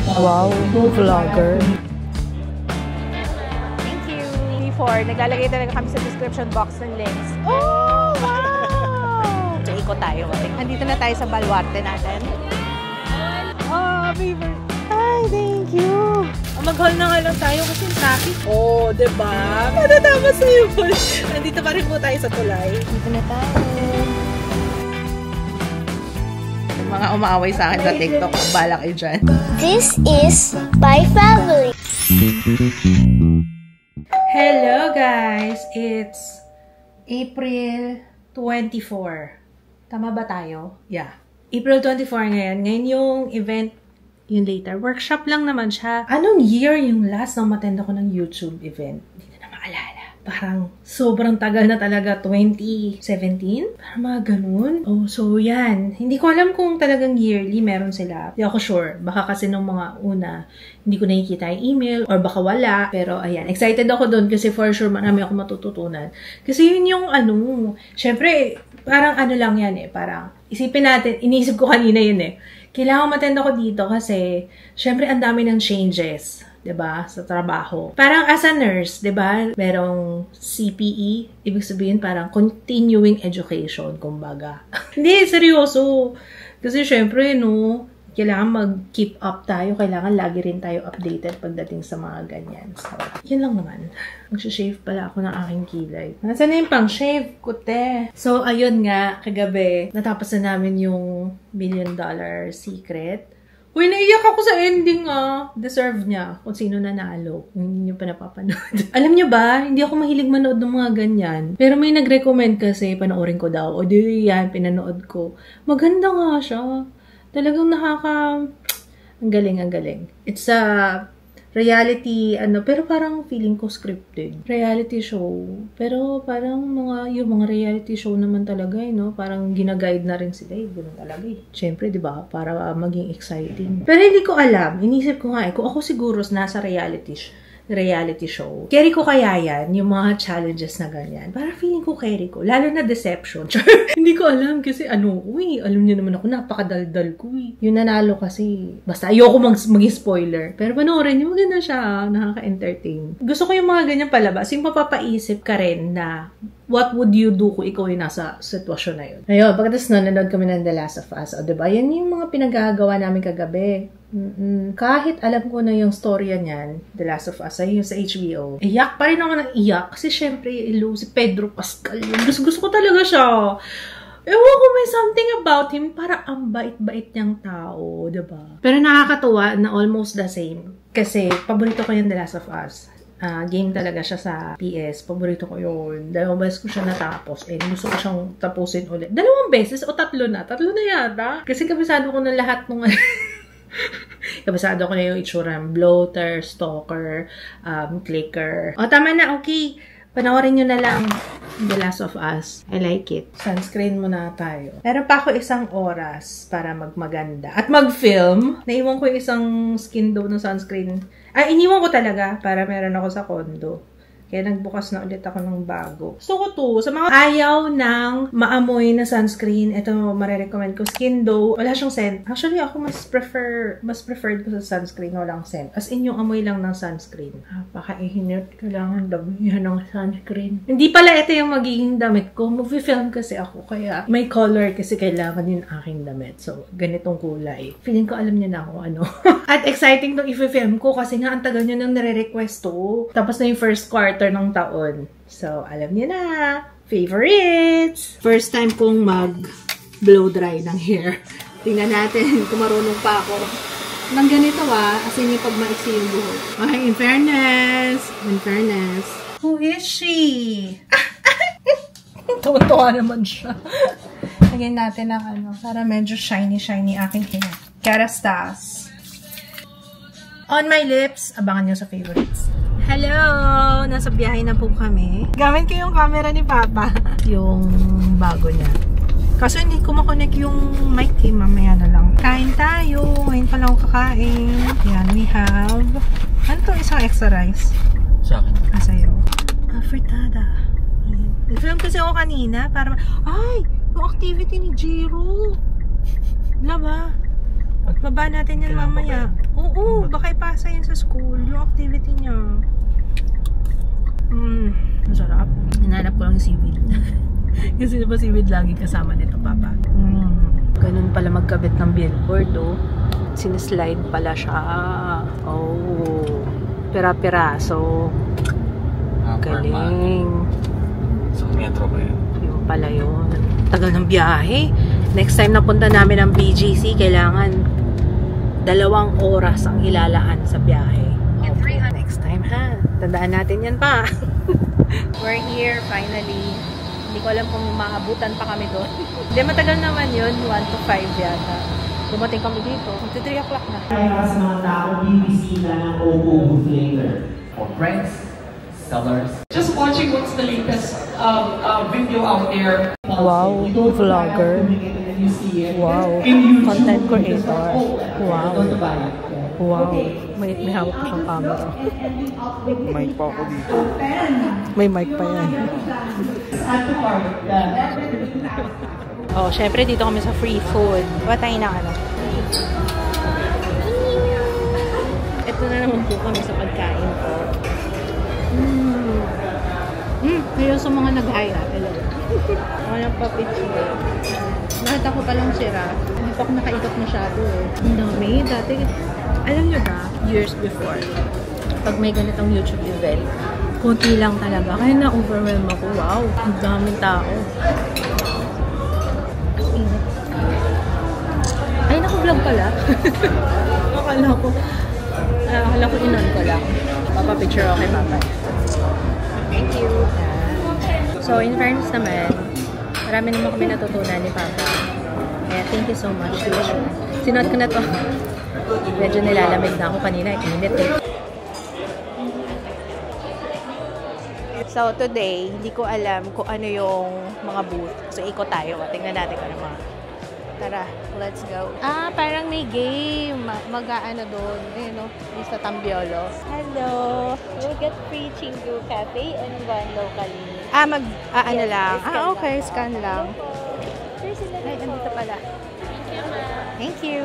Wow, vlogger. Thank you. Before, naglalagay talaga kami sa description box ng links. Oh, wow! So, ikot tayo. Andito na tayo sa baluarte natin. Oh, baby. Hi, thank you. Mag-haul na nga lang tayo kasi traffic. Oh, diba? Matatapos na yung haul. Nandito pa rin po tayo sa tulay. Dito na tayo. Mga umaaway sa akin sa TikTok, balak kayo dyan. This is my family. Hello guys! It's April 24. Tama ba tayo? Yeah. April 24 ngayon. Ngayon yung event, yun later. Workshop lang naman siya. Anong year yung last na umattend ako ng YouTube event? Hindi na maalala. Parang sobrang tagal na talaga, 2017? Parang mga ganun. Oh, so yan. Hindi ko alam kung talagang yearly meron sila. Hindi ako sure. Baka kasi nung mga una, hindi ko nakikita yung email or baka wala. Pero ayan, excited ako doon kasi for sure marami ako matututunan. Kasi yun yung syempre, parang lang yan eh. Parang isipin natin, iniisip ko kanina yun eh. Kailangan matend ako dito kasi syempre ang dami ng changes. 'Di ba, sa trabaho. Parang as a nurse, 'di ba, merong CPE, ibig sabihin parang continuing education, kumbaga. Hindi, seryoso. Kasi syempre, kailangan mag-keep up tayo, kailangan lagi rin tayo updated pagdating sa mga ganyan. So, yun lang naman. Mag-shave pala ako ng aking kilay. Nasaan na yung pang-shave? Kute! So, ayun nga, kagabi, natapos na namin yung $1 Million Secret. Uy, naiyak ako sa ending Deserve niya kung sino nanalo. Kung hindi niyo pa napapanood. Alam niyo ba, hindi ako mahilig manood ng mga ganyan. Pero may nag-recommend kasi, panoorin ko daw. O di yan, pinanood ko. Maganda nga siya. Talagang ang galing, ang galing. It's a reality, pero parang feeling ko scripted. Reality show. Pero parang yung mga reality show naman talaga, parang ginaguide na rin sila, ganoon talaga Siyempre, di ba? Para maging exciting. Pero hindi ko alam. Inisip ko nga kung ako siguro nasa reality show. Carry ko kaya yan, yung mga challenges na ganyan. Parang feeling ko carry ko. Lalo na deception. Hindi ko alam kasi alam niyo naman ako, napakadaldal ko Yung nanalo kasi, basta ayoko maging spoiler. Pero panoorin niyo, maganda siya. Nakaka-entertain. Gusto ko yung mga ganyan palabas. Yung mapapaisip ka rin na, what would you do kung ikaw yung nasa sitwasyon na yun? Ayun, pagkatapos nanonood kami ng The Last of Us. O, diba? Yan yung mga pinagagawa namin kagabi. Kahit alam ko na yung storya niyan, The Last of Us, ay yung sa HBO. Iyak pa rin ako ng iyak. Kasi syempre, si Pedro Pascal yun. Gusto ko talaga siya. Ewan ko, may something about him. Parang ang bait-bait niyang tao, diba? Pero nakakatuwa na almost the same. Kasi, paborito ko yung The Last of Us. Game talaga siya sa PS. Paborito ko yun. 2 beses ko siya natapos. Gusto ko siyang tapusin ulit. 2 beses o 3 na? 3 na yata. Kasi kabisado ko na lahat ng kabisado ko na yung itsura ng bloater, stalker, clicker. O, tama na. Okay. Panoorin nyo na lang The Last of Us. I like it. Sunscreen muna tayo. Meron pa ako 1 oras para magmaganda. At mag-film. Naiwan ko yung isang skin dough na sunscreen. Iniwan ko talaga para meron ako sa condo. Kaya nagbukas na ulit ako ng bago. Gusto ko to. Sa mga ayaw ng maamoy na sunscreen, ito marirecommend ko. Skin Dough. Wala siyang scent. Actually, ako mas preferred ko sa sunscreen. Walang scent. As in, yung amoy lang ng sunscreen. Napaka-ihinit. Kailangan damihan ng sunscreen. Hindi pala ito yung magiging damit ko. Mag-film kasi ako. Kaya may color kasi kailangan yung aking damit. So, ganitong kulay. Feeling ko alam niya na ako ano. At exciting tong i-film ko kasi nga ang tagal niyo nang nire-request to. Tapos na yung first quarter ng taon. So, alam niyo na. Favorites! First time kong mag-blow dry ng hair. Tingnan natin kung marunong pa ako. Nang ganito as in yung pag-maiksi yung buhok. Okay, in fairness. Who is she? Tuwa naman siya. Lagyan natin ng para medyo shiny aking hair. Kerastase. On my lips, abangan nyo sa favorites. Hello! Nasa biyahe na po kami. Gamit ko yung camera ni Papa. Yung bago niya. Kaso hindi ko makonect yung mic mamaya na lang. Kain tayo. Ngayon pa lang ako kakain. Yan, we have... Ano to? Isang extra rice? Sa akin. Sa'yo. Fritada. Nag-film kasi ako kanina para... Ay! Yung activity ni Jiro. Wala ba? Baba natin yan mamaya. Oo. Oo, baka ipasa yun sa school, yung activity niya. Masarap. Hinanap ko lang yung seaweed. Kasi diba seaweed lagi kasama nito, Papa? Ganun pala magkabit ng billboard, oh. Sinislide pala siya. Oh. Pira-piraso. Galing. Sa metro ba yun? Yung pala yun. Tagal ng biyahe. Next time na punta namin ang BGC, kailangan 2 oras ang ilalaan sa biyahe. Okay. Next time, ha? Tandaan natin yan pa. We're here, finally. Hindi ko alam kung maabutan pa kami doon. Hindi, matagal naman yun. 1 to 5 yata. Dumating kami dito. Magti 3 o'clock na. Kaya sa mga tao, bibisita ng Oppo Booth later. For friends, sellers. Just watching what's the latest video out there. Wow, vlogger. Wow, content creator. Wow. Wow, may hawak pa siyang camera. Mic pa ako dito. May mic pa yan. Oh, syempre dito kami sa free food. Batay na ano. Ito na naman po kami sa pagkain ko. Hello sa mga nag-haya. Hello. Walang pa-picture. Nakita ko palang sira. Hindi pa ako nakaikot masyado eh. Ang dami. Dati, alam nyo ba, years before, pag may ganitong YouTube event, konti lang talaga. Kaya na-overwhelm ako. Wow, ang daming tao. Ay, naku-vlog pala. Akala ko inan ko lang. Papapicture ako kay Papa. Thank you. So, in fairness naman, marami naman kami natutunan ni Papa. Kaya, thank you so much. Sinuot ko na to. Medyo nilalamig na ako kanina. Init eh. So, today, hindi ko alam kung ano yung mga booth. So, ikot tayo. Tingnan natin kung ano mga. Tara, let's go. Parang may game. Mag-ano doon. Eh, no? Yung sa Tambiolo. Hello. You'll get free Chingu Cafe and one locally. Ano lang. Okay. Scan lang. There's a Ay, andito pala. Thank you.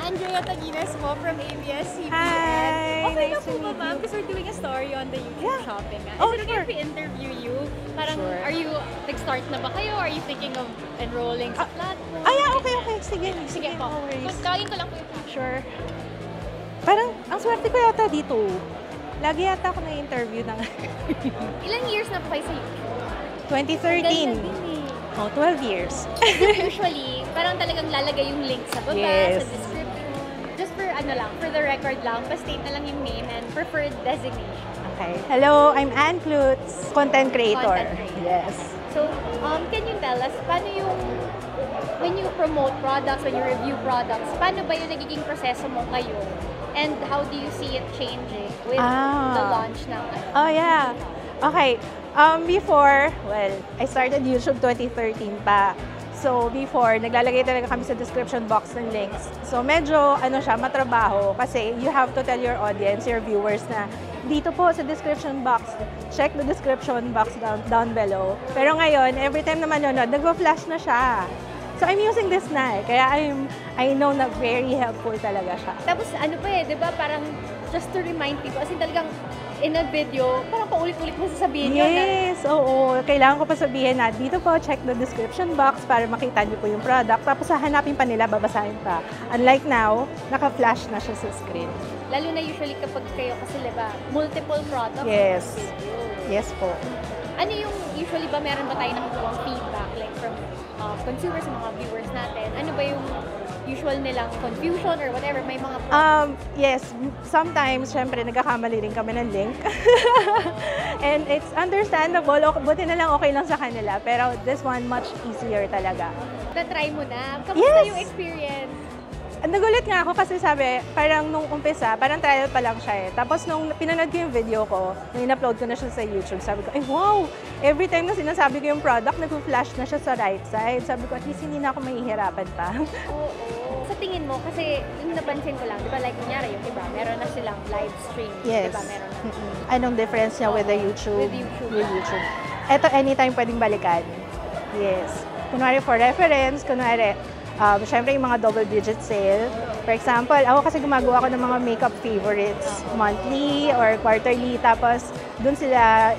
Andrea Taginas mo from ABS-CBN. Hi. Okay Nice na po to ba, meet ma'am? you. Because we're doing a story on the YouTube shopping. Oh, Is it sure. okay if we interview you? Parang, Sure. are you, nag-start na ba kayo? Are you thinking of enrolling sa platform? Yeah, okay. Sige. Sige po. No worries. Kagin ko lang po yung picture. Parang, ang swerte ko yata dito. Lagi yata ako na-interview ng Ilang years na po kayo sa YouTube? 2013. Oh, 12 years. Usually, parang talagang lalagay yung link sa baba, Yes. sa description. Just for for the record lang, pa-state na lang yung name and preferred designation. Okay. Hello, I'm Ann Klutz, content creator. Content creator. Yes. So, can you tell us, paano yung, when you promote products, when you review products, paano ba yung nagiging proseso mo ngayon? And how do you see it changing with the launch ng Oh, yeah. Okay. Before, well, I started YouTube 2013 pa. So, before, naglalagay talaga kami sa description box ng links. So, medyo, matrabaho kasi you have to tell your audience, your viewers na dito po sa description box, check the description box down below. Pero ngayon, every time na manonood, nagpa-flash na siya. So, I'm using this na eh. Kaya I know na very helpful talaga siya. Tapos, di ba, parang just to remind people, as in talagang in a video, parang paulit-ulit mo sasabihin yun. Yes, oo. Kailangan ko pa sabihin na dito po, check the description box para makita niyo po yung product. Tapos hahanapin pa nila, babasahin pa. Unlike now, naka-flash na siya sa screen. Lalo na usually kapag kayo kasi, diba, multiple products. Yes. Video. Yes po. Ano yung, usually ba meron ba tayo nakukuha feedback like from consumers, mga viewers natin? Ano ba yung usual nilang confusion or whatever, may mga Yes, sometimes, syempre, nagkakamali rin kami ng link. And it's understandable. Buti na lang okay lang sa kanila. Pero this one, much easier talaga. Na-try mo na? Kamusta Yes! yung experience? Nagulat nga ako kasi sabi, parang nung umpisa, parang trial pa lang siya eh. Tapos nung pinanood ko yung video ko, nung in-upload ko na siya sa YouTube, sabi ko, ay wow! Every time na sinasabi ko yung product, nag-flash na siya sa right side. Sabi ko, at least hindi na ako mahihirapan pa. Oo. Sa tingin mo, kasi yung napansin ko lang, di ba like kunyari yung iba, meron na silang live stream. Yes. Di ba meron na? Anong difference niya with the YouTube? With YouTube. Ito, anytime pwedeng balikan. Yes. Kunwari for reference, kunwari, Syempre yung mga double-digit sale. For example, ako kasi gumagawa ko ng mga makeup favorites monthly or quarterly. Tapos, dun sila,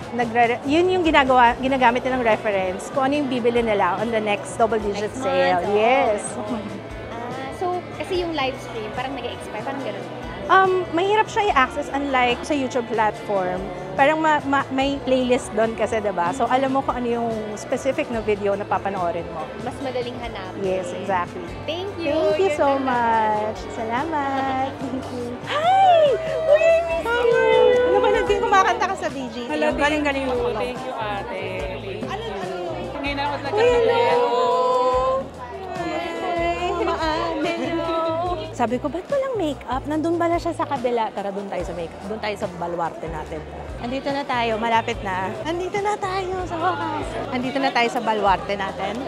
yun yung ginagamit nilang reference kung ano yung bibili nila on the next double-digit sale. Yes. So, kasi yung live stream, parang nag-expire, parang gano'n. Mahirap siya i-access unlike sa YouTube platform. Parang may playlist doon kasi, diba? So, alam mo kung ano yung specific na video na papanoorin mo. Mas madaling hanapin. Yes, exactly. Thank you! Thank you so much! Salamat! Thank you! Hi! Uy, I miss you! Ano ba naging kumakanta ka sa BGC? Hello, galing-galing mo. Thank you, ate. Ano? Ngayon ako sa Sabi ko, ba't walang makeup? Nandun pala siya sa kabila. Tara, doon tayo sa makeup. Doon tayo sa baluarte natin. Andito na tayo, malapit na. Andito na tayo sa wakas. Andito na tayo sa baluarte natin.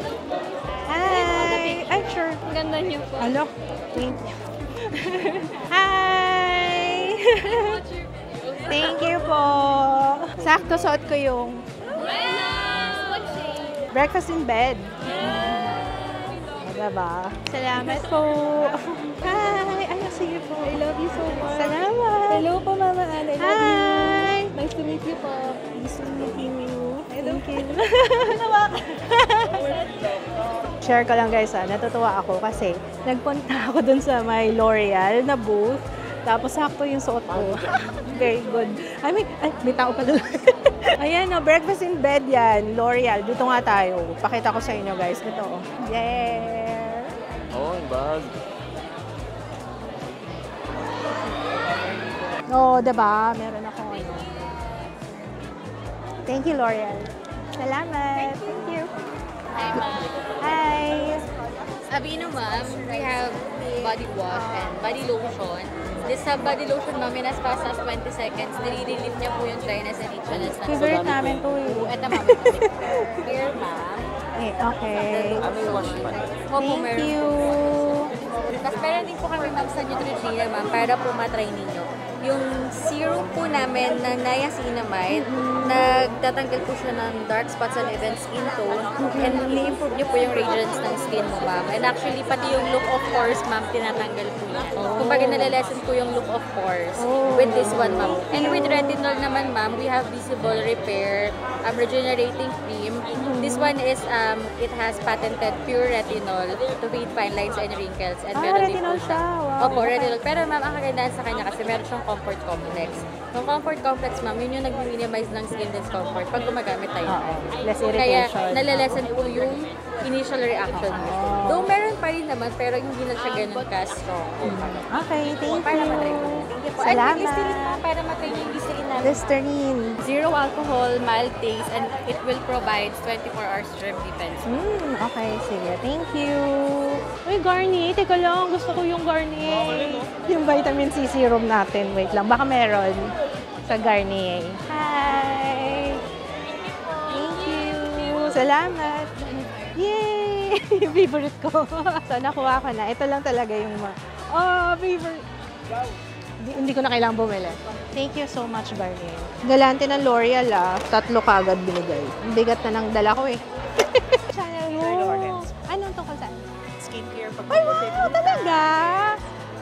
Hi! Ay, sure. Ang ganda niyo po. Hello? Thank you. Hi! Thank you po. Sakto suot ko yung breakfast in bed. Diba? Salamat po. Hi! Ay, sige po. I love you so much. Salamat. Hello po, Mama Ann. I love you. Nice to meet you po. Nice to meet you. Thank you. Share ko lang guys, natutuwa ako kasi nagpunta ako dun sa may L'Oreal na booth. Tapos sakto yung suot ko. Very good. May tao pa doon. Ayan, breakfast in bed yan. L'Oreal. Dito nga tayo. Pakita ko sa inyo guys. Ito. Yeah. Oo, yung bag. Oo, diba? Meron ako ano. Thank you, L'Oreal. Salamat. Thank you. Hi, ma'am. Hi. Aveeno, ma'am, we have body wash and body lotion. This body lotion, ma'am, in as fast as 20 seconds, nire-relieve niya po yung dryness and itchiness ng Favorite namin to eh. Ito, ma'am. Here, ma'am. Okay. Thank you. Tapos meron din po kami, ma'am, sa Neutrogena, ma'am, para po matry ninyo. Yung serum po namin na niacinamide, nagtatanggal po siya ng dark spots and even skin tone, and ni-improve niyo po yung radiance ng skin mo, ma'am. And actually, pati yung look of pores, ma'am, tinatanggal po niya. Kumbaga, nalalessen po yung look of pores with this one, ma'am. And with retinol naman, ma'am, we have visible repair, regenerating cream. This one is, it has patented pure retinol to fade fine lines and wrinkles. And meron din po siya. Opo, retinol. Pero ma'am, ang kagandahan sa kanya kasi meron siyang comfort complex. Yung comfort complex, ma'am, yun yung nag-minimize ng skin discomfort pag gumagamit tayo. Less Kaya irritation. nalalessen po yung initial reaction mo. Though meron pa rin naman, pero hindi na siya ganun ka-strong. Okay, thank Para you. matry po. Thank you po. Salamat. And Listerine, ma'am, para matry yung Listerine namin. Listerine. Zero alcohol, mild taste, and it will provide 24 hours germ defense. Okay, sige. Thank you. Uy, Garnier. Teka lang. Gusto ko yung Garnier. Yung vitamin C serum natin. Wait lang. Baka meron sa Garnier. Hi! Thank you. Salamat. Yay! Yung favorite ko. So, nakuha ko na. Ito lang talaga yung favorite. Hindi ko na kailangang bumili. Thank you so much, Garnier. Galante ng L'Oreal, 3 kagad binigay. Ang bigat na ng dala ko eh. Channel mo. Anong tungkol saan? Skincare. Ay, wow! Talaga?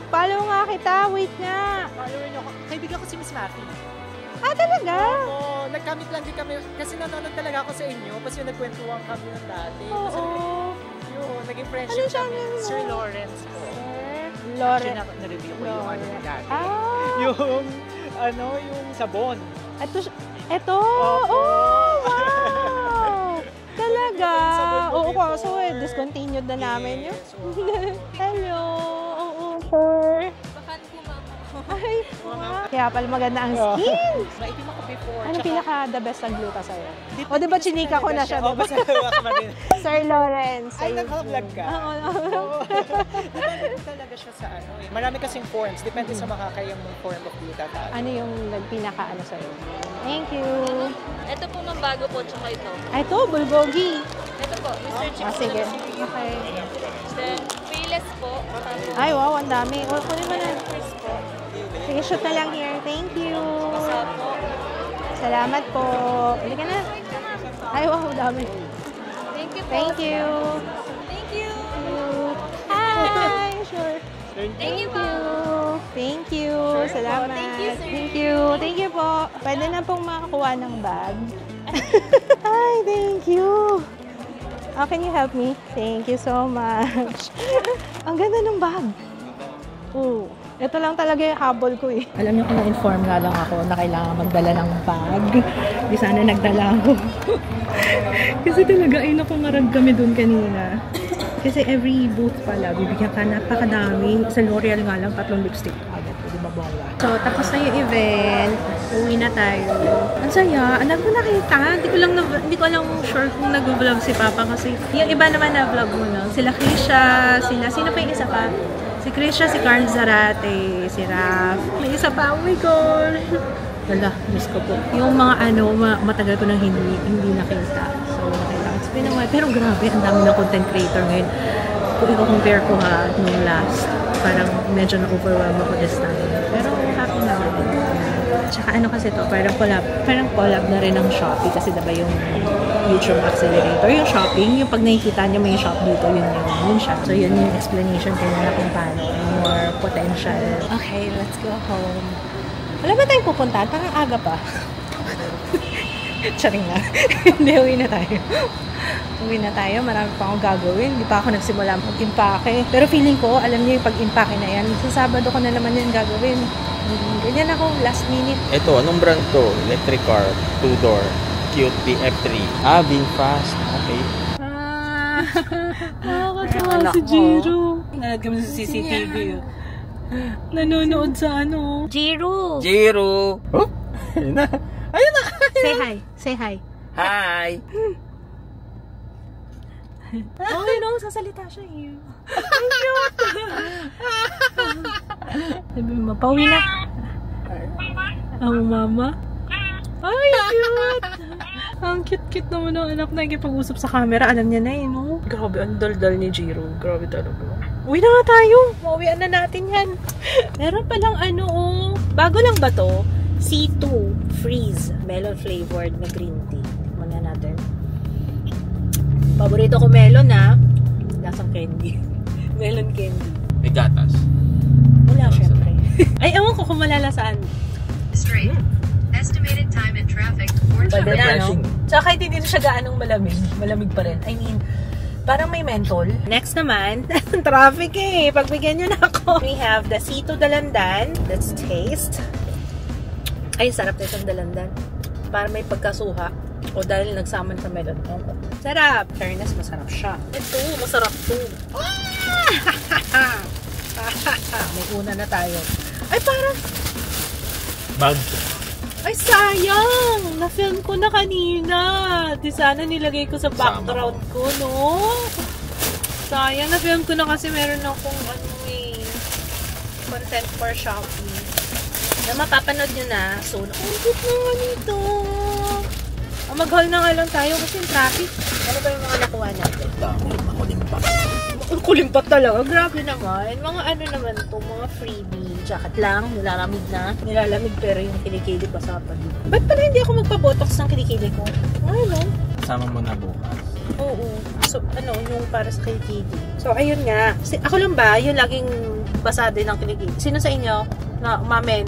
Follow nga kita. Wait nga. Follower niyo ako. Kaibigan ko si Miss Matty. Ah, talaga? Oo, nag-commit lang din kami. Kasi nanonood talaga ako sa inyo. Kasi yung nagkwentuhan kami ng dati. Kasi yun, naging friendship Ano kami. channel mo? Sir Lawrence po. Lawrence. Na-review ko yung ano niya dati. Yung sabon. Ito? Oh, wow! Talaga? Oo, kaso discontinued na namin yun. Hello! Oo, sure. Ay, wow. Kaya pala maganda ang skin. Maitim ako before. Ano pinaka-the best ang gluta sa'yo? O, diba chinika ko na siya, diba? Sir Lawrence. Ay, naka-vlog ka? Oo. Depende talaga siya sa ano eh. Marami kasing forms. Depende sa makakayang form of glutathione. Ano yung pinaka-ano sa'yo? Thank you. Ito po ng bago po, tsaka ito. Ay, ito, bulgogi. Ito po, Mr. Chip. Sige. Okay. Then, Payless po. Ay, wow, ang dami. O, kunin mo na. Sige, shoot na lang here. Thank you. Salamat po. Bili ka na. Ay, wow, dami. Thank you po. Thank you. Thank you. Thank you. Thank you. Salamat. Thank you, sir. Thank you. Thank you po. Pwede na pong makakuha ng bag. Hi, thank you. How can you help me? Thank you so much. Ang ganda ng bag. Oh, ito lang talaga yung habol ko eh. Alam niyo kung na-inform nga lang ako na kailangan magdala ng bag. Di sana nagdala ako. Kasi talaga ay nakumarag kami dun kanina. Kasi every booth pala, bibigyan ka napakadami. Sa L'Oreal nga lang, 3 lipstick agad. Pwede mabawa. So, tapos na yung event. Uwi na tayo. Ang saya. Alam ko nakita. Hindi ko lang sure kung nag-vlog si Papa kasi yung iba naman na vlog mo, no? Sila Krisha, sino pa yung isa pa? Si Krisha, si Carl Zarate, si Raf. May isa pa. Oh my God! Wala, miss ko po. Yung mga matagal ko nang hindi nakita. So, it's been a while. Pero grabe, ang dami ng content creator ngayon. Kung i-compare ko nung last, parang medyo na-overwhelm ako this time. Pero happy na ako. Tsaka kasi to, parang collab na rin ng Shopee kasi diba yung YouTube Accelerator. Yung shopping, yung pag nakikita nyo may shop dito, yun siya. So yun yung explanation kanina kung paano. More potential. Okay, let's go home. Wala ba tayong pupuntahan? Parang aga pa. Charing na. Hindi, uwi na tayo. Uwi na tayo. Marami pa akong gagawin. Hindi pa ako nagsimula mag-impake. Pero feeling ko, alam niyo yung pag-impake na yan. Sa Sabado ko na naman yung gagawin. Ganyan ako, last minute. Ito, anong brand to? Electric car, 2-door, cute BF3. Being fast. Okay. Nakakatawa si Jiro. Nanonood kami sa CCTV. Nanonood sa Jiro! Oh? Ayun na. Say hi. Say hi. Hi! Oh, sasalita siya eh. Sabi mo, pauwi na. Ang mama. Ay, cute! Ang cute-cute naman ng anak na ikipag-usap sa camera. Alam niya na eh, no? Grabe, ang dal-dal ni Jiro. Grabe talaga. Uwi na nga tayo. Mauwian na natin yan. Meron palang bago lang ba to? C2 Freeze. Melon flavored na green tea. Tikman na natin. Paborito ko melon lasang candy. Melon candy. May gatas. Wala, syempre. Ay, ewan ko kung malalasaan. Straight. Estimated time in traffic. Pwede na, no? Tsaka kahit hindi siya gaanong malamig. Malamig pa rin. I mean, parang may menthol. Next naman, traffic eh. Pagbigyan nyo na ako. We have the C2 Dalandan. Let's taste. Ay, sarap na itong dalandan. Para may pagkasuha. O dahil nagsama sa melon. Sarap! Fairness, masarap siya. Ito, masarap to. May una na tayo. Ay, parang... Bag. Ay, sayang! Na-film ko na kanina. Di sana nilagay ko sa background ko, no? Sayang, na-film ko na kasi meron akong content for Shopee. Na mapapanood nyo na. So, nakulit na nga nito. Mag-haul na nga lang tayo kasi yung traffic. Ano ba yung mga nakuha natin? Makulimpak. Kulimpat talaga. Grabe naman. Mga naman to, mga freebie. Jacket lang, nilalamig na. Nilalamig pero yung kilikili pa sa paligid. Ba't pala hindi ako magpa-botox ng kilikili ko? Ay, no? Kasama mo na bukas. Oo. So, yung para sa kilikili. So, ayun nga. Ako lang ba, yung laging basado ng kilikili? Sino sa inyo? Na umamen.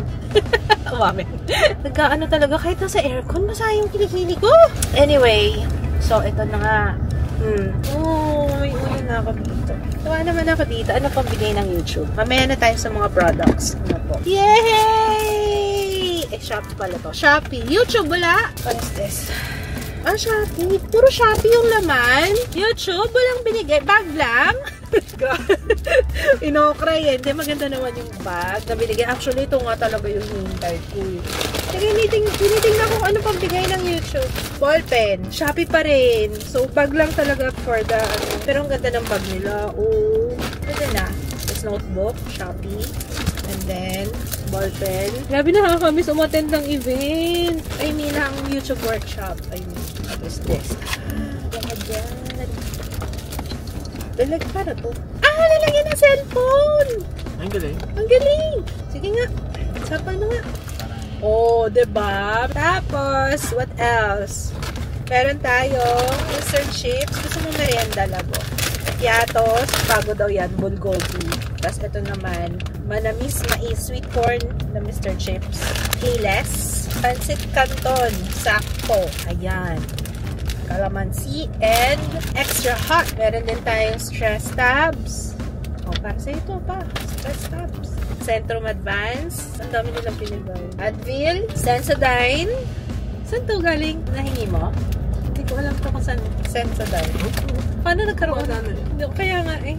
Umamen. Nagkaano talaga, kahit nasa aircon, basa yung kilikili ko. Anyway, so ito na nga. May uwi na ako dito. Tawa naman ako dito. Ano pang binigay ng YouTube? Mamaya na tayo sa mga products. Ano po? Yay! Shopee pala to. Shopee. YouTube, wala? What's this? Shopee. Puro Shopee yung laman. YouTube, walang binigay. Bag lang. Inokra yan. Hindi, maganda naman yung bag na binigay. Actually, ito nga talaga yung hintay ko. Tinitingnan ko ano pang bigay ng YouTube. Ballpen. Shopee pa rin. So, bag lang talaga for the Pero ang ganda ng bag nila. Oh, ganda na. This notebook. Shopee. And then, ballpen. Grabe, nakakamiss umattend ng event. I mean, ang YouTube workshop. I mean, what is this? Dalag para to. Lalagyan ng cellphone! Ang galing. Ang galing! Sige nga. Sapa na nga. Oh, diba? Tapos, what else? Meron tayo Eastern chips. Gusto mo merienda, labo? Piatos. Bago daw yan. Bulgogi. Tapos ito naman, manamis mais sweet corn na Mr. Chips. Payless. Pancit Canton. Sakto. Ayan. Calamansi and extra hot. Meron din tayong stress tabs. O, para sa ito pa. Stress tabs. Centrum Advance. Ang dami nilang pinibay. Advil. Sensodyne. Saan to galing? Nahingi mo? Hindi ko alam kung saan. Sensodyne. Paano nagkaroon? Kaya nga eh.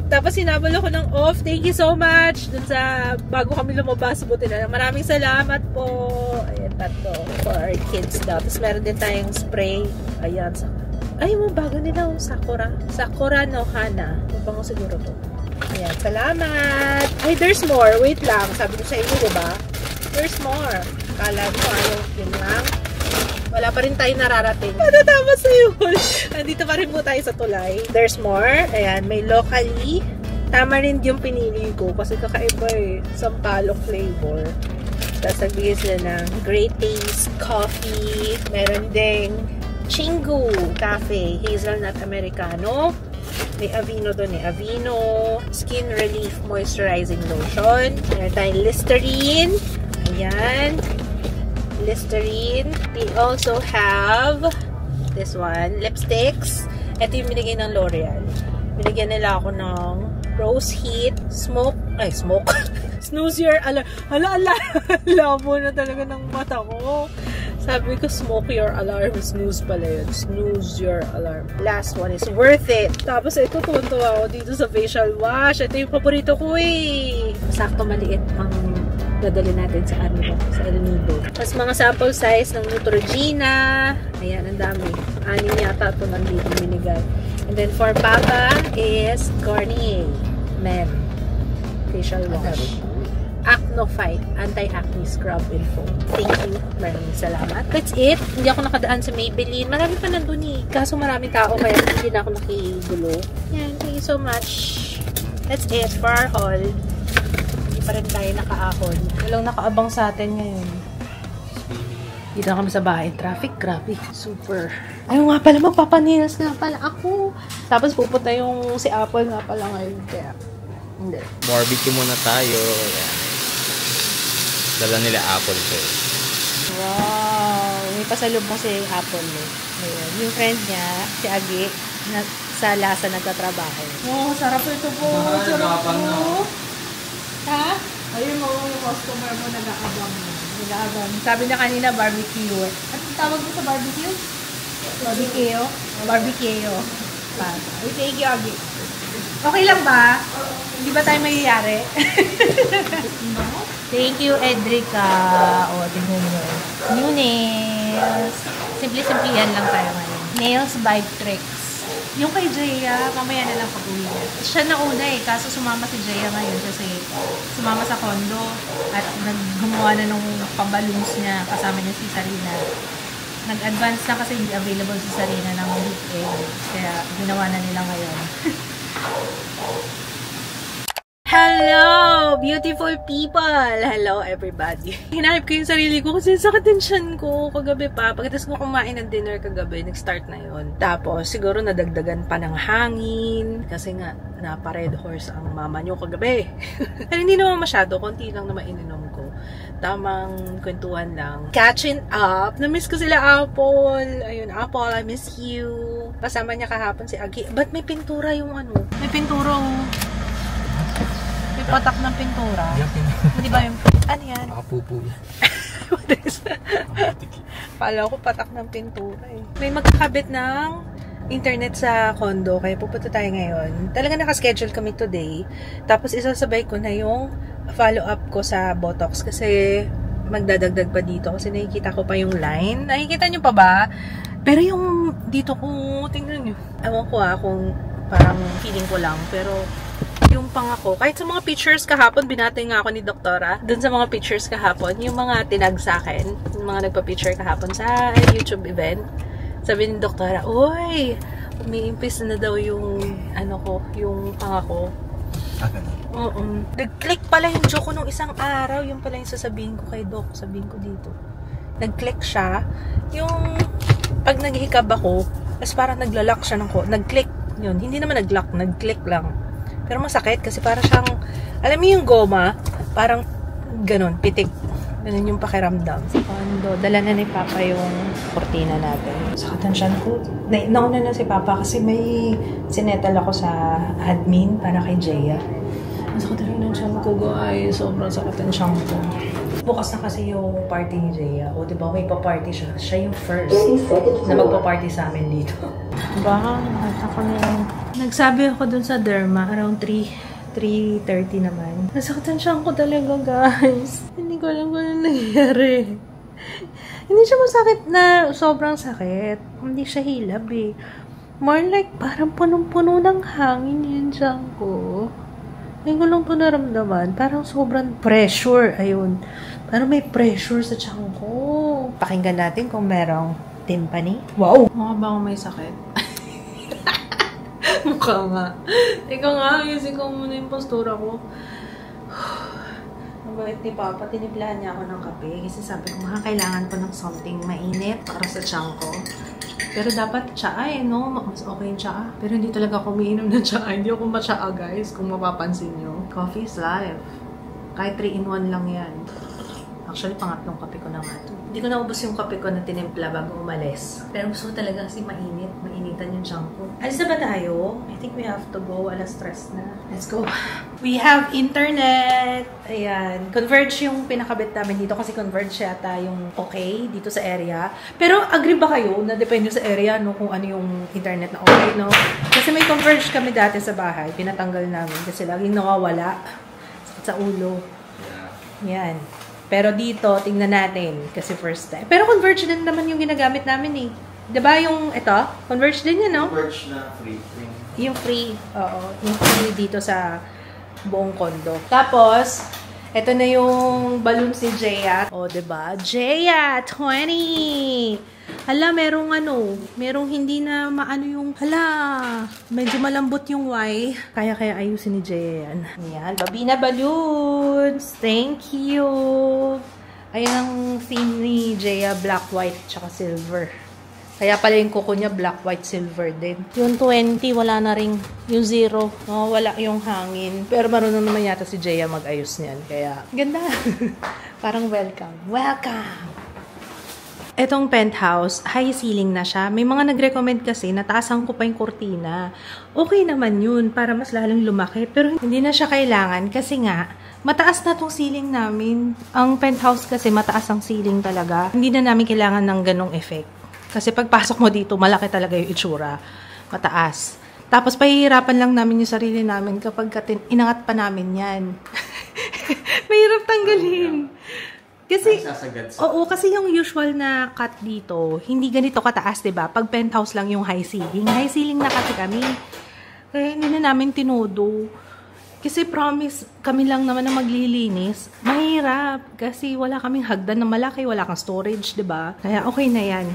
Tapos sinabal ako ng off. Thank you so much. Dun sa bago kami lumabas. Buti na. Maraming salamat po. Ayan, tatlo. For our kids daw. Tapos meron din tayong spray. Ayan. Ay, mo bago nila. Sakura. Sakura no Hana. Mabango siguro to. Ayan. Salamat. Ay, there's more. Wait lang. Sabi ko sa inyo, diba? There's more. Kala ko ayaw. Yun lang. Wala pa rin tayo nararating. Matatapos na yun. Nandito pa rin po tayo sa tulay. There's more. Ayan, may locally. Tamarind yung pinili ko kasi kakaiba eh. Sampalok flavor. Tapos nagbigay sila ng Great Taste Coffee. Meron ding Chingu Cafe. Hazelnut Americano. May Aveeno doon eh. Aveeno Skin Relief Moisturizing Lotion. Meron tayong Listerine. Ayan. Listerine. We also have this one, lipsticks. Ito yung binigay ng L'Oreal. Binigyan nila ako ng Rose Heat Smoke. Snooze Your Alarm. Labo na talaga ng mata ko. Sabi ko, smoke your alarm. Snooze pala yun. Snooze your alarm. Last one is Worth It. Tapos ito, tuwan-tuwa ako dito sa facial wash. Ito yung paborito ko eh. Sakto maliit ang dadali natin sa sa El Nido. Tapos mga sample size ng Neutrogena. Ayan, ang dami. 6 yata ito nandito binigay. And then for Papa is Garnier Men Facial Wash. Acno Fight Anti-Acne Scrub and Foam. Thank you. Maraming salamat. That's it. Hindi ako nakadaan sa Maybelline. Marami pa nandun eh. Kaso maraming tao kaya hindi na ako nakigulo. Yan. Thank you so much. That's it for our haul. Pa rin tayo nakaahon. Walang nakaabang sa atin ngayon. Dito kami sa bahay. Traffic, grabe. Super. Ayaw nga pala, magpapanails nga pala ako. Tapos pupunta yung si Apple nga pala ngayon. Kaya, hindi. Barbecue muna tayo. Dala nila Apple ko. Wow. May pasalubong si Apple. Ayun. Yung friend niya, si Agi, na, sa Lasa nagtatrabaho. Oh, sarap ito po. Sarap po. Ha? Ayun mo, yung customer mo nag-aabang. Sabi na kanina, barbecue. At tawag mo sa barbecue? Barbecue? Barbecue. Ay, thank you, Agi. Okay lang ba? Hindi ba tayo mayayari? Thank you, Edrica. O, tingnan mo. New nails. Simple-simple yan lang tayo ngayon. Nails by Tricks. Yung kay Jaya, mamaya na lang pag-uwi niya. Siya na una eh, kaso sumama si Jaya ngayon kasi sumama sa condo at gumawa na nung pamballoons niya, kasama niya si Sarina. Nag-advance na kasi hindi available si Sarina ng weekend, kaya ginawa na nila ngayon. Hello, beautiful people! Hello, everybody. Hinahip ko yung sarili ko kasi sakit din tiyan ko kagabi pa. Pagkatapos ko kumain ng dinner kagabi, nag-start na yun. Tapos, siguro nadagdagan pa ng hangin kasi nga, napa-red horse ang mama nyo kagabi. Pero hindi naman masyado, konti lang naman ininom ko. Tamang kwentuhan lang. Catching up. Na-miss ko sila, Apple. Ayun, Apple, I miss you. Kasama niya kahapon si Agi. Ba't may pintura yung ano? May pintura patak ng pintura. Di ba yung... Ano yan? Nakapupo yan. What is that? Pala ko patak ng pintura eh. May magkakabit ng internet sa condo, kaya pupunta tayo ngayon. Talaga nakaschedule kami today. Tapos isasabay ko na yung follow-up ko sa Botox kasi magdadagdag pa dito kasi nakikita ko pa yung line. Nakikita nyo pa ba? Pero yung dito ko, tingnan nyo. Ewan ko kung parang feeling ko lang. Pero yung pangako, kahit sa mga pictures kahapon, binati nga ako ni Doktora, dun sa mga pictures kahapon, yung mga tinag sa akin, yung mga nagpa-picture kahapon sa YouTube event, sabi ni Doktora, uy, umiimpis na daw yung, ano ko, yung pangako. Nag-click pala yung joke ko nung isang araw, yung pala yung sasabihin ko kay Doc, sabihin ko dito. Nag-click siya, yung, pag naghihikab ako, tapos parang naglalak siya ng ko, nag-click yun, hindi naman nag-lock, nag-click lang. Pero masakit kasi para siyang, alam mo yung goma, parang ganun, pitik. Ganun yung pakiramdam. Sa condo, dala na ni Papa yung kortina natin. Sakatan siya ko. Nauna na si Papa kasi may sinetal ako sa admin para kay Jaya. Sakatan na siya ko, guys. Sobrang sakatan siya ko. Bukas na kasi yung party ni Jaya. O, diba, may pa-party siya. Siya yung first na magpa-party sa amin dito. Baka, ako na yun. Nagsabi ako dun sa Derma, around 3:30 naman. Nasaktan siya ko talaga, guys. Hindi ko alam kung ano nangyari. Hindi siya masakit na sobrang sakit. Hindi siya hilab eh. More like, parang punong-puno ng hangin yun siya ko. Hindi ko lang ito naramdaman. Parang sobrang pressure. Ayun. Parang may pressure sa tiyan ko. Pakinggan natin kung merong timpani. Wow! Mukha ba akong may sakit? Mukha nga. Ikaw nga, ayusin ko muna yung postura ko. Mabait ni Papa, tiniplahan niya ako ng kape. Kasi sabi ko, kailangan ko ng something mainit para sa tiyan ko. Pero dapat tsaa eh, no? Mas okay yung tsaa. Pero hindi talaga ako umiinom ng tsaa. Hindi ako matsaa, guys, kung mapapansin nyo. Coffee is life. Kahit 3-in-1 lang yan. Actually, pangatlong kape ko na nga ito. Hindi ko naubos yung kape ko na tinimpla bago umalis. Pero gusto ko talaga kasi mainit. Mainitan yung tiyan ko. Alis na ba tayo? I think we have to go. Alas stress na. Let's go. We have internet. Ayan. Converge yung pinakabit namin dito kasi Converge yata yung okay dito sa area. Pero agree ba kayo na depende sa area no kung ano yung internet na okay, no? Kasi may Converge kami dati sa bahay. Pinatanggal namin kasi laging nawawala sa ulo. Yan. Pero dito, tingnan natin. Kasi first time. Pero Converge din naman yung ginagamit namin eh. Diba yung, ito? Converge din yun, no? Converge na free. Yung free. Oo. Yung free dito sa buong condo. Tapos, ito na yung balloon si Jaya. O, diba? Jaya, 20! Hala, merong hindi na maano yung, medyo malambot yung Y. Kaya ayusin ni Jaya yan. Ayan, Babina Balloons! Thank you! Ayan ang theme ni Jaya, black, white, tsaka silver. Kaya pala yung kuko niya, black, white, silver din. Yung 20, wala na rin. Yung 0, wala yung hangin. Pero marunong naman yata si Jaya mag-ayos niyan. Kaya, ganda. Parang welcome. Welcome! Etong penthouse, high ceiling na siya. May mga nag-recommend kasi na taasan ko pa yung kurtina. Okay naman yun para mas lalong lumaki. Pero hindi na siya kailangan kasi nga, mataas na tong ceiling namin. Ang penthouse kasi mataas ang ceiling talaga. Hindi na namin kailangan ng ganong effect. Kasi pagpasok mo dito, malaki talaga yung itsura. Mataas. Tapos pahihirapan lang namin yung sarili namin kapag inangat pa namin yan. Mahirap tanggalin. Kasi, oo, kasi yung usual na cut dito, hindi ganito kataas, diba? Pag penthouse lang yung high ceiling. High ceiling na kasi kami. Kaya hindi na namin tinodo. Kasi promise, kami lang naman na maglilinis. Mahirap. Kasi wala kaming hagdan na malaki, wala kang storage, diba? Kaya okay na yan.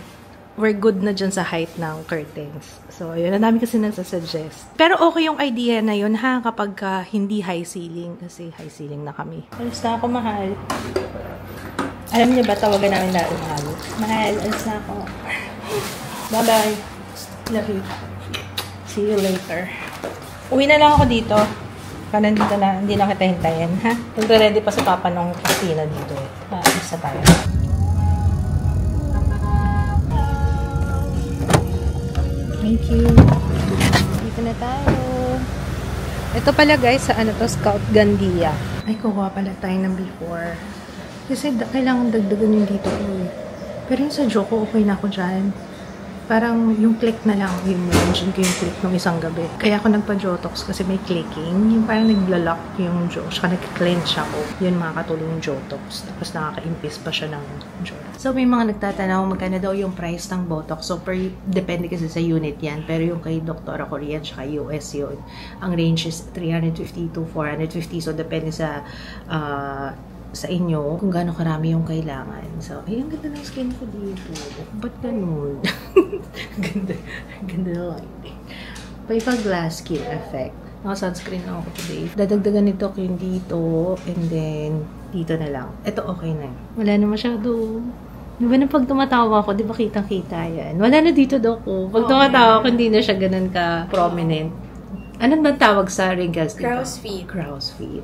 We're good na dyan sa height ng curtains. So, yun na namin kasi nagsasuggest. Pero okay yung idea na yun, ha? Kapag hindi high ceiling. Kasi high ceiling na kami. Alis na ako, mahal. Alam niyo ba, tawagan namin dati, mahal. Mahal, alis na ako. Bye-bye. Love you. See you later. Uwi na lang ako dito. Para nandito na, hindi na kita hintayin, ha? Nagre-ready pa sa papa ng kusina dito. Alis na tayo. Thank you. Dito na tayo. Ito pala guys, sa ano to, Scout Gandia. Ay, kukuha pala tayo ng before. Kasi kailangan dagdagan yung dito ko eh. Pero yung sa Joko, okay na ako dyan. Parang yung click na lang. Yung mention ko yung click ng isang gabi. Kaya ako nagpa-Jotox kasi may clicking. Yung parang nagla-lock yung jaw. Saka nag-clench ako. Yun makakatulong yung Jotox. Tapos nakaka-impis pa siya ng jaw. So may mga nagtatanaw magkano daw yung price ng Botox. So depende kasi sa unit yan. Pero yung kay Dr. Korean saka US yun. Ang range is 350 to 450. So depende sa inyo kung gaano karami yung kailangan. So, ay, ang ganda ng skin ko dito. Ba't ganun? ganda na lighting. Pa-glass skin effect. Naka-sunscreen ako today. Dadagdagan nito yung dito, and then, dito na lang. Ito okay na. Wala na masyado. Di ba na pag tumatawa ko, di ba kitang-kita yan? Wala na dito daw ko. Pag tumatawa ko, hindi na siya ganun ka-prominent. Anong ba tawag sa wrinkles dito? Crow's feet. Crow's feet.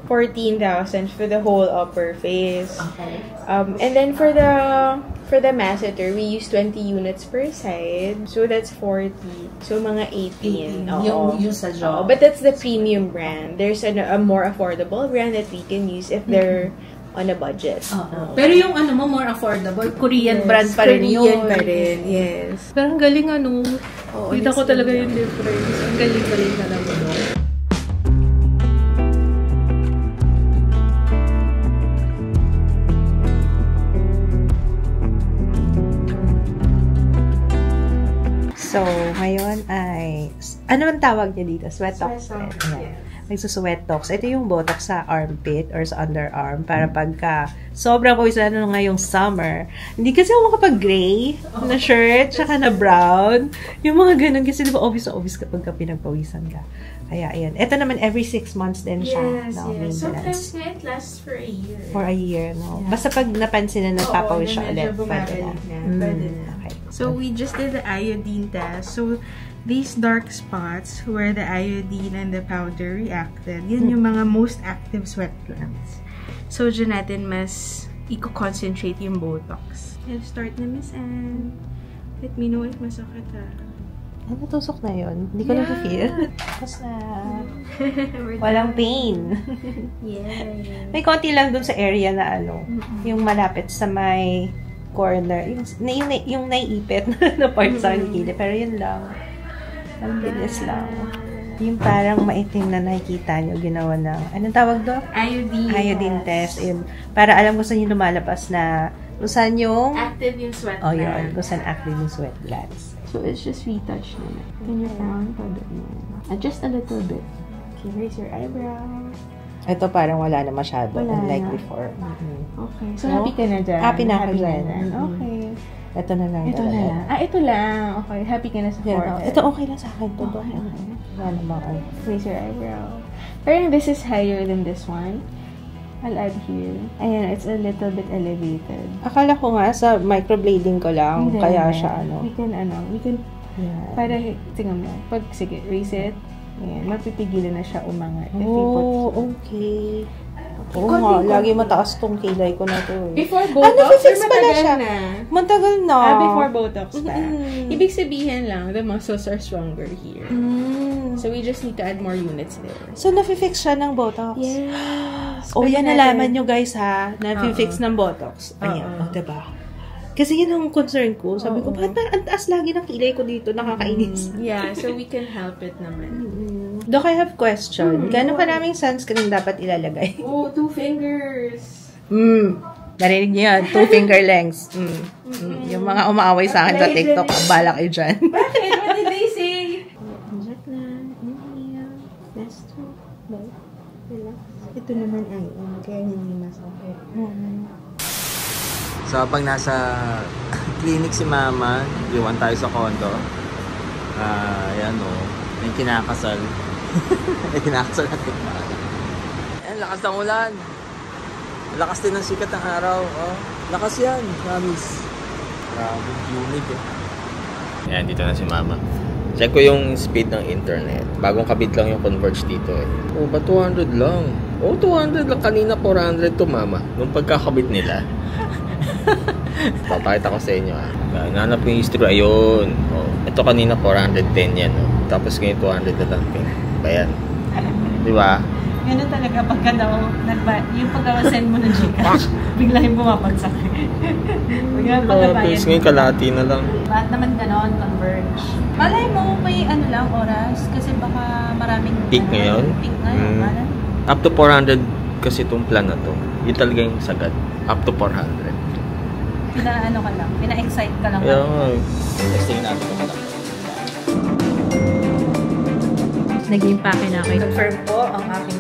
14,000 for the whole upper face. Okay. And then for the masseter, we use 20 units per side. So that's 40. So mga 18. Yung sa jaw. But that's the premium brand. There's a more affordable brand that we can use if they're on a budget. Pero yung ano mo, more affordable, Korean brand pa rin yun. Korean pa rin, yes. Pero ang galing kita ko talaga yung difference. Ang galing na lang ano. So, ngayon ay, ano ang tawag niya dito? Sweat talks. Nagsusweat talks. Ito yung botox sa armpit or sa underarm para pagka sobrang pawis na ngayong summer. Hindi kasi ako makapag-gray na shirt tsaka na brown. Yung mga ganun kasi diba obvious na obvious kapag pinagpawisan ka. Kaya ayan. Ito naman every 6 months din siya. Yes. Sometimes nga it lasts for a year. For a year, no? Yeah. Basta pag napansin na nagpapawis siya ulit. Pwede na. Okay. So we just did the iodine test. So these dark spots where the iodine and the powder reacted, yan yung mga most active sweat glands. So, dyan natin mas i-concentrate yung botox. I'll start na, Miss Anne. Let me know if masakit Ano, tusok na yun? Hindi ko na-feel. Tapos na. Walang pain. May konti lang dun sa area na yung malapit sa may corner. Yung naiipit na part sa kilikili. Pero yun lang. Ang bilis lang. Yung parang maitim na nakikita nyo, ginawa ng, anong tawag doon? Iodine test. Yun. Para alam ko saan yung lumalabas na, kung saan yung active yung sweat glands. Yun. Kung saan active yung sweat glands. So, it's just retouch na. Can you frown? Just a little bit. Okay, raise your eyebrow. Ito parang wala na masyado. Unlike before. Okay. So, happy ka na dyan? Happy na ako dyan. Okay. Ito na lang. Ito lang. Okay. Happy ka na sa forehead. Ito okay lang sa akin. Okay. Wala namang raise your eyebrow. Parang this is higher than this one. I'll add here. Ayan, it's a little bit elevated. Akala ko nga sa microblading ko lang. Kaya siya We can, para, tingnan mo. Sige, raise it. Ayan, mapipigilan na siya umangat. Okay. Oo nga, lagi mataas tong kilay ko na to. Before Botox, fix pala siya? Matagal na. Before Botox pa. Ibig sabihin lang, the muscles are stronger here. So we just need to add more units there. So, nafi-fix siya ng Botox? Yes. Yan nalaman nyo guys ha, nafi-fix ng Botox. Ayan, diba? Kasi yun ang concern ko. Sabi ko, bakit parang ang taas lagi ng kilay ko dito? Nakakainis. Yeah, so we can help it naman. Doc, I have question. Gano'ng karaming sunscreen dapat ilalagay? 2 fingers. Narinig niyo yan. 2 finger lengths. Yung mga umaaway sa akin sa TikTok, balak kayo dyan. Bakit? What did they say? Ito naman ay kaya hindi masakit. So, pag nasa clinic si Mama, iwan tayo sa condo. Ayan may kinakasal. May kinakasal natin. Ayan, lakas ng ulan. Lakas din ng sikat ng araw. Lakas yan, promise. Grabe, humid Ayan, dito na si Mama. Check ko yung speed ng internet. Bagong kabit lang yung Converge dito ba 200 lang? 200 lang. Kanina 400 to, Mama. Nung pagkakabit nila. Papakita ko sa inyo Nanap yung history. Ayun. Ito kanina 410 yan. Tapos ngayon 200 na lang. Bayan. Diba? Ganun talaga pagka daw, yung pagka-send mo ng Gcash, bigla yung bumabagsak. Bigla yung pagkabayan. Tapos ngayon kalahati na lang. Lahat naman ganon, Converge. Malay mo, may lang oras, kasi baka maraming peak ngayon? Peak ngayon. Up to 400 kasi itong plan na to. Yun talaga yung sagad. Up to 400. Pina-excite ka lang. Testing natin ito lang. Nag-impake na ako. Confirm po ang aking